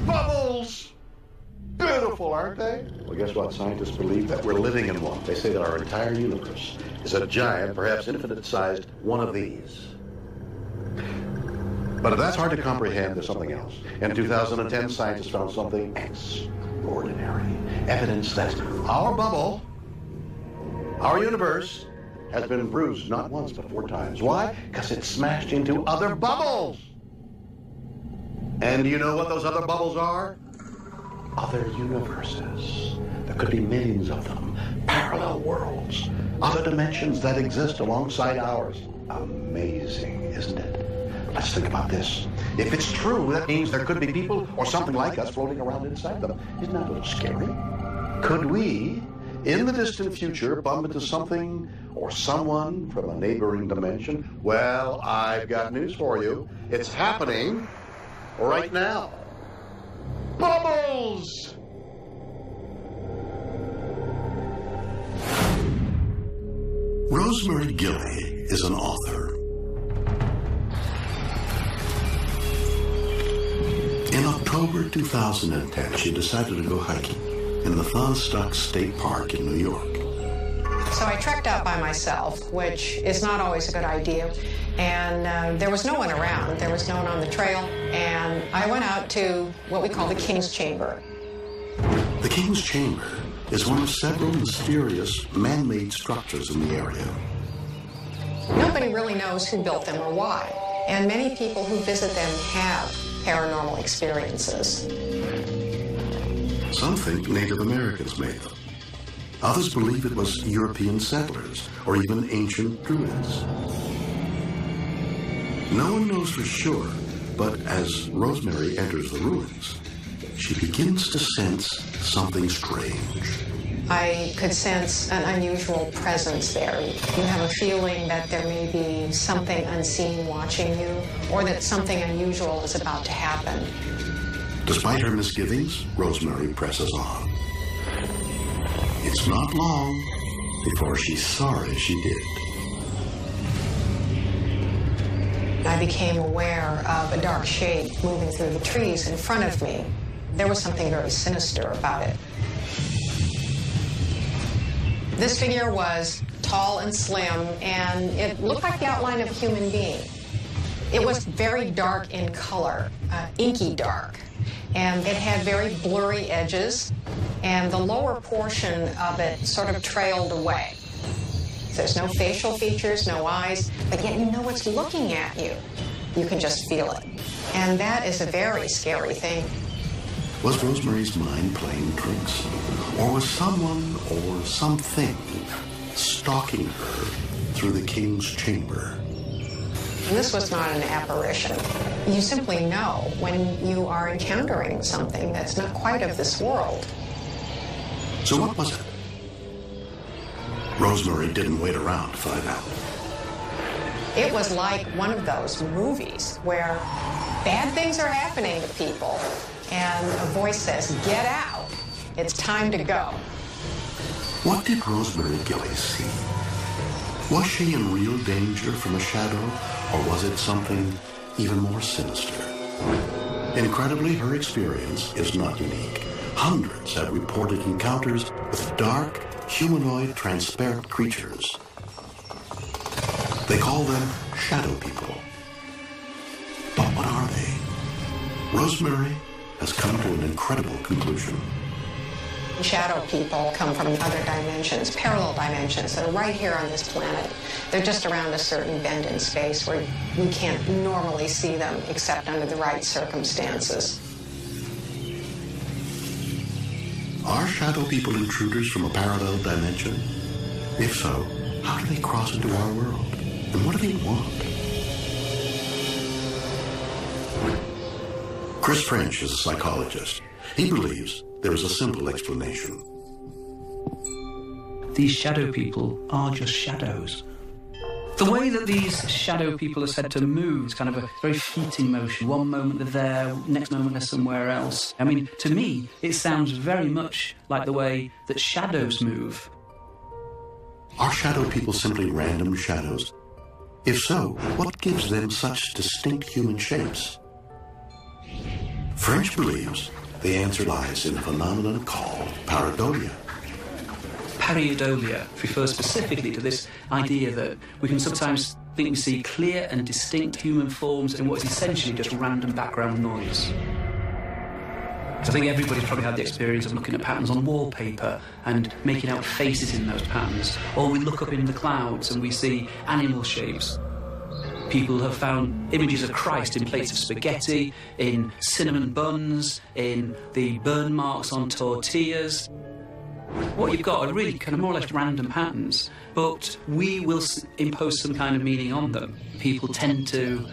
Bubbles! Beautiful, aren't they? Well, guess what? Scientists believe that we're living in one. They say that our entire universe is a giant, perhaps infinite-sized one of these. But if that's hard to comprehend, there's something else. In 2010, scientists found something extraordinary. Evidence that our bubble, our universe, has been bruised not once but 4 times. Why? Because it smashed into other bubbles. And do you know what those other bubbles are? Other universes. There could be millions of them. Parallel worlds. Other dimensions that exist alongside ours. Amazing, isn't it? Let's think about this. If it's true, that means there could be people or something like us floating around inside them. Isn't that a little scary? Could we, in the distant future, bump into something or someone from a neighboring dimension? Well, I've got news for you. It's happening right now. Bubbles! Rosemary Gilley is an author. In October 2010, she decided to go hiking in the Fosstock State Park in New York. So I trekked out by myself, which is not always a good idea. And there was no one around. There was no one on the trail. And I went out to what we call the King's Chamber. The King's Chamber is one of several mysterious man-made structures in the area. Nobody really knows who built them or why. And many people who visit them have paranormal experiences. Some think Native Americans made them. Others believe it was European settlers or even ancient Druids. No one knows for sure, but as Rosemary enters the ruins, she begins to sense something strange. I could sense an unusual presence there. You have a feeling that there may be something unseen watching you, or that something unusual is about to happen. Despite her misgivings, Rosemary presses on. It's not long before she's sorry she did. I became aware of a dark shape moving through the trees in front of me. There was something very sinister about it. This figure was tall and slim, and it looked like the outline of a human being. It was very dark in color, inky dark, and it had very blurry edges, and the lower portion of it sort of trailed away. There's no facial features, no eyes, but yet you know it's looking at you. You can just feel it. And that is a very scary thing. Was Rosemary's mind playing tricks? Or was someone or something stalking her through the King's Chamber? And this was not an apparition. You simply know when you are encountering something that's not quite of this world. So what was it? Rosemary didn't wait around to find out. It was like one of those movies where bad things are happening to people, and a voice says, "Get out. It's time to go." What did Rosemary Gilley see? Was she in real danger from a shadow, or was it something even more sinister? Incredibly, her experience is not unique. Hundreds have reported encounters with dark, humanoid, transparent creatures. They call them shadow people. But what are they? Rosemary has come to an incredible conclusion. Shadow people come from other dimensions, parallel dimensions that are right here on this planet. They're just around a certain bend in space where we can't normally see them except under the right circumstances. Are shadow people intruders from a parallel dimension? If so, how do they cross into our world? And what do they want? Chris French is a psychologist. He believes there is a simple explanation. These shadow people are just shadows. The way that these shadow people are said to move is kind of a very fleeting motion. One moment they're there, next moment they're somewhere else. I mean, to me, it sounds very much like the way that shadows move. Are shadow people simply random shadows? If so, what gives them such distinct human shapes? French believes the answer lies in a phenomenon called pareidolia. Pareidolia refers specifically to this idea that we can sometimes think we see clear and distinct human forms in what is essentially just random background noise. So I think everybody's probably had the experience of looking at patterns on wallpaper and making out faces in those patterns. Or we look up in the clouds and we see animal shapes. People have found images of Christ in plates of spaghetti, in cinnamon buns, in the burn marks on tortillas. What you've got are really kind of more or less random patterns, but we will impose some kind of meaning on them. People tend to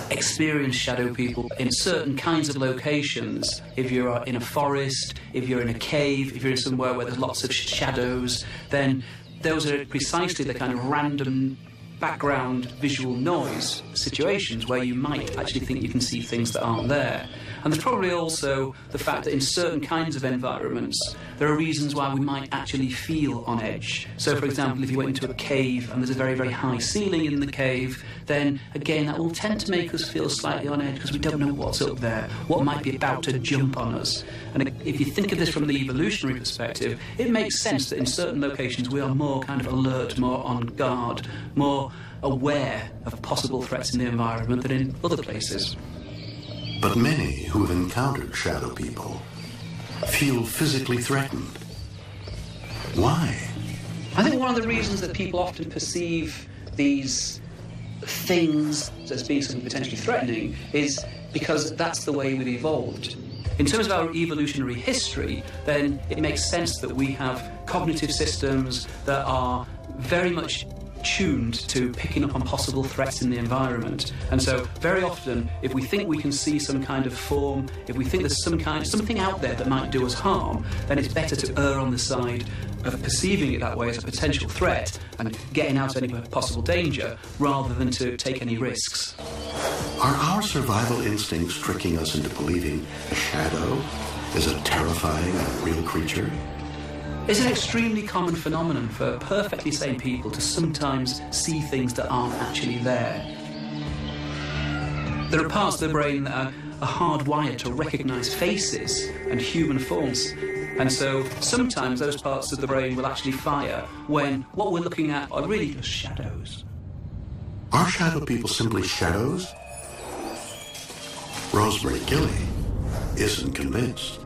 experience shadow people in certain kinds of locations. If you're in a forest, if you're in a cave, if you're in somewhere where there's lots of shadows, then those are precisely the kind of random background visual noise situations where you might actually think you can see things that aren't there. And there's probably also the fact that in certain kinds of environments there are reasons why we might actually feel on edge. So for example, if you went into a cave and there's a very, very high ceiling in the cave, then again that will tend to make us feel slightly on edge because we don't know what's up there, what might be about to jump on us. And if you think of this from the evolutionary perspective, it makes sense that in certain locations we are more kind of alert, more on guard, more aware of possible threats in the environment than in other places. But many who have encountered shadow people feel physically threatened. Why? I think one of the reasons that people often perceive these things as being something potentially threatening is because that's the way we've evolved. In terms of our evolutionary history, then it makes sense that we have cognitive systems that are very much tuned to picking up on possible threats in the environment. And so very often, if we think we can see some kind of form, if we think there's something out there that might do us harm, then it's better to err on the side of perceiving it that way as a potential threat and getting out of any possible danger rather than to take any risks. Are our survival instincts tricking us into believing a shadow is a terrifying and real creature? It's an extremely common phenomenon for perfectly sane people to sometimes see things that aren't actually there. There are parts of the brain that are hardwired to recognise faces and human forms. And so sometimes those parts of the brain will actually fire when what we're looking at are really just shadows. Are shadow people simply shadows? Rosemary Gilley isn't convinced.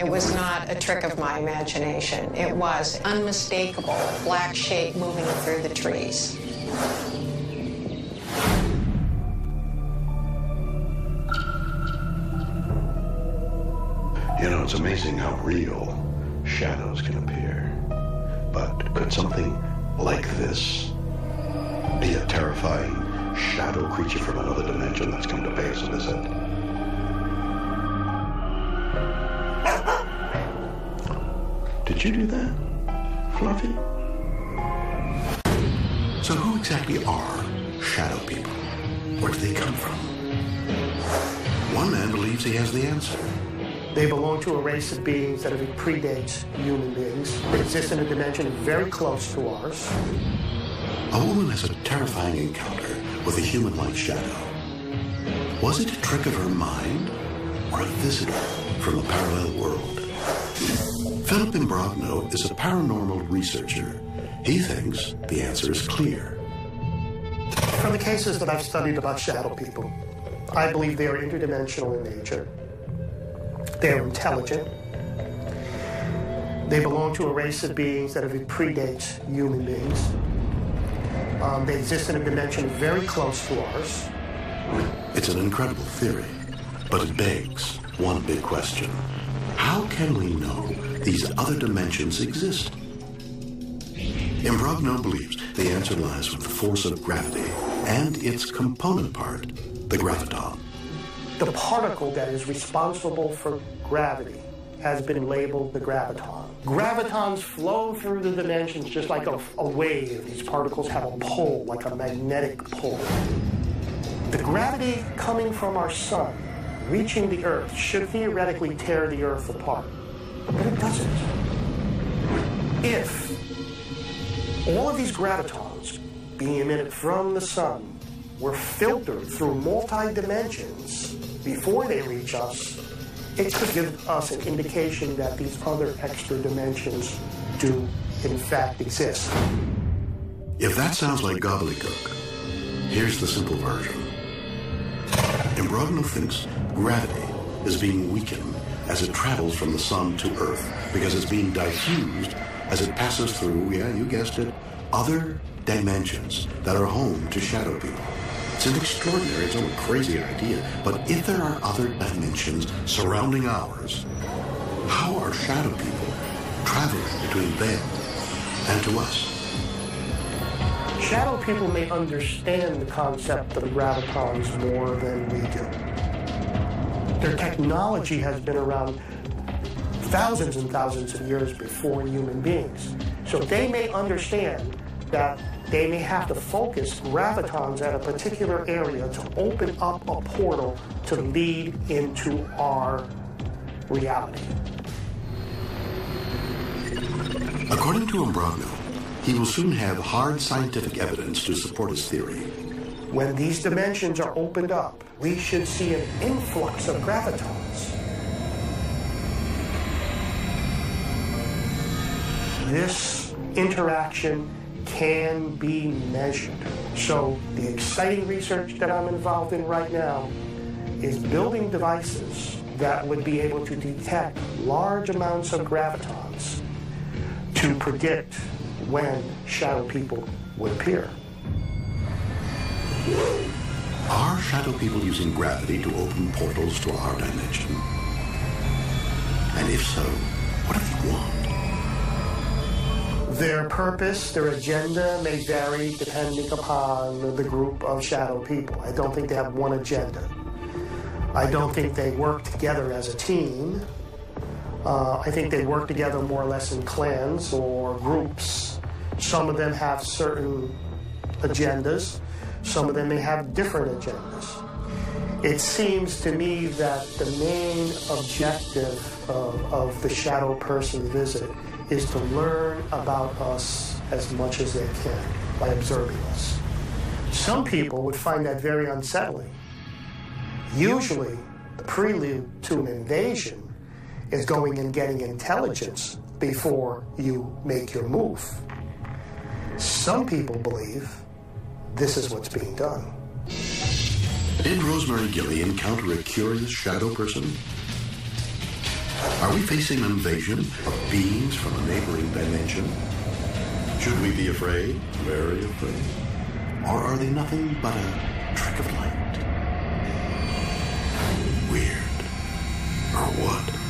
It was not a trick of my imagination. It was unmistakable, black shape moving through the trees. You know, it's amazing how real shadows can appear. But could something like this be a terrifying shadow creature from another dimension that's come to pay us a visit? Did you do that, Fluffy? So who exactly are shadow people? Where do they come from? One man believes he has the answer. They belong to a race of beings that predates human beings. They exist in a dimension very close to ours. A woman has a terrifying encounter with a human-like shadow. Was it a trick of her mind or a visitor from a parallel world? Philip Imbrogno is a paranormal researcher. He thinks the answer is clear. From the cases that I've studied about shadow people, I believe they are interdimensional in nature. They are intelligent. They belong to a race of beings that predates human beings. They exist in a dimension very close to ours. It's an incredible theory, but it begs one big question. How can we know these other dimensions exist? Imbrogno believes the answer lies with the force of gravity and its component part, the graviton. The particle that is responsible for gravity has been labeled the graviton. Gravitons flow through the dimensions just like a wave. These particles have a pull, like a magnetic pull. The gravity coming from our sun, reaching the Earth, should theoretically tear the Earth apart. But it doesn't. If all of these gravitons being emitted from the sun were filtered through multi-dimensions, before they reach us, it could give us an indication that these other extra dimensions do, in fact, exist. If that sounds like gobbledygook, here's the simple version. Imbrogno thinks gravity is being weakened as it travels from the sun to Earth because it's being diffused as it passes through, yeah, you guessed it, other dimensions that are home to shadow people. It's an extraordinary, it's a crazy idea, but if there are other dimensions surrounding ours, how are shadow people traveling between them and to us? Shadow people may understand the concept of gravitons more than we do. Their technology has been around thousands and thousands of years before human beings. So they may understand that they may have to focus gravitons at a particular area to open up a portal to lead into our reality. According to Imbrogno, he will soon have hard scientific evidence to support his theory. When these dimensions are opened up, we should see an influx of gravitons. This interaction can be measured. So the exciting research that I'm involved in right now is building devices that would be able to detect large amounts of gravitons to predict when shadow people would appear. Are shadow people using gravity to open portals to our dimension? And if so, what do they want? Their purpose, their agenda may vary depending upon the group of shadow people. I don't think they have one agenda. I don't think they work together as a team. I think they work together more or less in clans or groups. Some of them have certain agendas. Some of them may have different agendas. It seems to me that the main objective of the shadow person visit is to learn about us as much as they can by observing us. Some people would find that very unsettling. Usually, the prelude to an invasion is going and getting intelligence before you make your move. Some people believe this is what's being done. Did Rosemary Gilly encounter a curious shadow person? Are we facing an invasion of beings from a neighboring dimension? Should we be afraid? Very afraid? Or are they nothing but a trick of light? Weird. Or what?